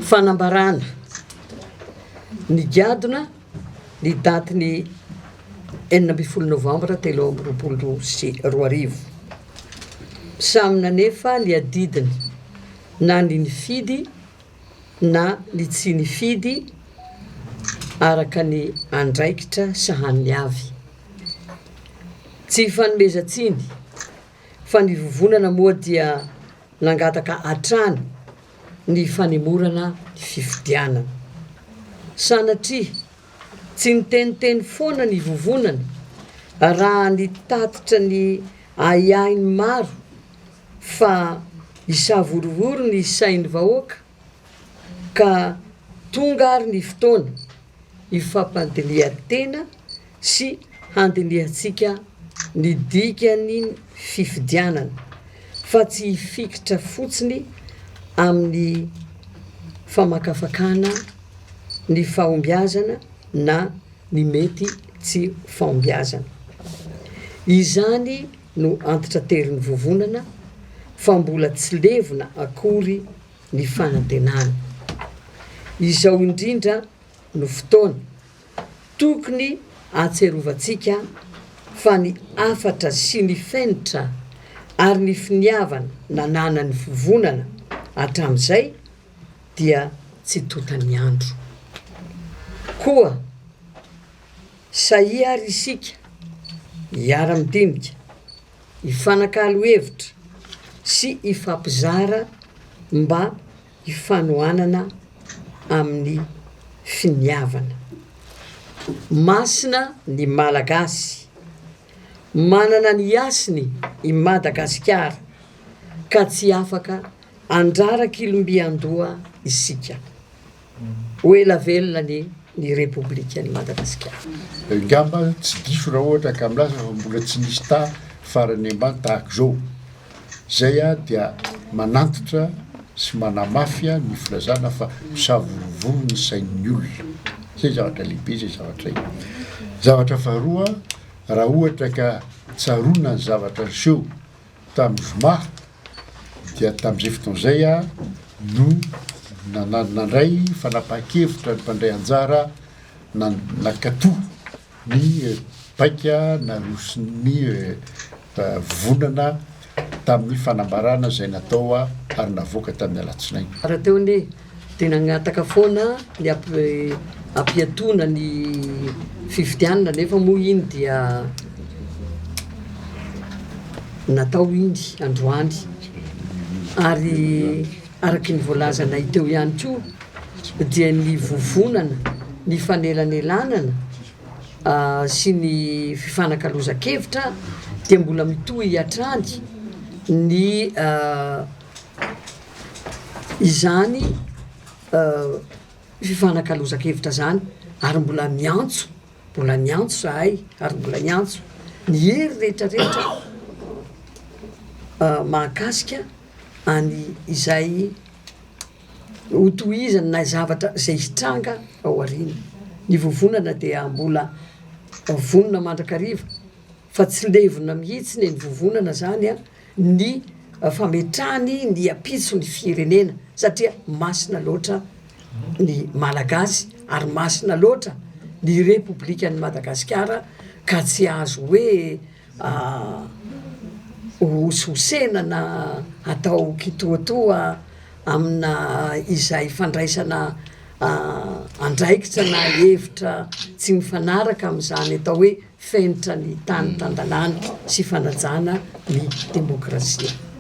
fanambarana ny giadona ny datiny 9 novambra 2024 samy nanefa ny adidiny na ny nifidy na ny tsy nifidy araka ny andraikitra sahaniny avy tsy fanomezantsiny fa ny vovonana moa dia nangataka hatrany ny fanemorana ny fifidianana sanatria tsy niteniteny foana ny vovonana raha ny tatitra ny aiainy maro fa isavorovory ny sainy vahoaka ka tonga ary ny fotoana ifampandinihan-tena sy handinihantsika ny dikany fifidianana fa tsy hifikitra fotsiny amin'ny famakafakana ny fahombiazana na ny mety tsy fahombiazana izany no antitra terin'ny vovonana fa mbola tsy levona akory ny fanantenana izao indrindra no fotoana tokony atserovantsika fa ny afatra sy ny fenitra ary ny finiavana nananany vovonana hatramin'izay dia tsy totany andro koa sahia ary isika hiara-midinika hifanakalo hevitra sy hifampizara mba hifanohanana amin'ny finiavana masina ny malagasy manana ny asiny i Madagasikara ka tsy afaka andrarak'ilombiandoha isika oela velona ny Repoblikan'i Madagasikara. Ngamba tsy diso raha ohatra ka milaza fa mbola tsy nisy farany ambany tahaka zao zay dia manantitra sy manamafia ny filazana fa misavorovoro ny sain'ny olona zay zavatra lehibe zay zavatra io zavatra faharoa raha ohatra ka tsarona ny zavatra seho tamin'ny zoma dia tamin'izay fotoan'izay no nandray fanapahan-kevitra ny mpandray anjara nakatoa ny paika naroso ny vonana tamin'ny fanambarana zay natao ary navoaka tamin'ny alatsinainy raha teo ny dia nagnataka foana ny ampiatoana ny fifidianana nefa moa iny dia natao iny androany ary araky ny voalazana iteo ihany koa dia ny vovonana ny fanelanelanana sy ny fifanakaloza-kevitra dia mbola mitohy hatrany ny izany fifanakaloza-kevitra zany ary mbola miantso zahay ary mbola miantso ny hery rehetrarehetra mahakasika any izay hotohizana na zavatra zay hitranga ao aoriana ny vovonana dia mbola vonona mandrakariva fa tsy levona mihitsy ny vovonana zany ny fametrahany ny apitso ny firenena satria masina loatra ny malagasy ary masina loatra ny Repoblikan'i Madagasikara ka tsy azo hoe hososena na atao kitoatoa amina izay fandraisana andraikitra na hevitra tsy mifanaraka amin'izany atao hoe fenitra ny tany tandalana sy fanajana ny demokrasia.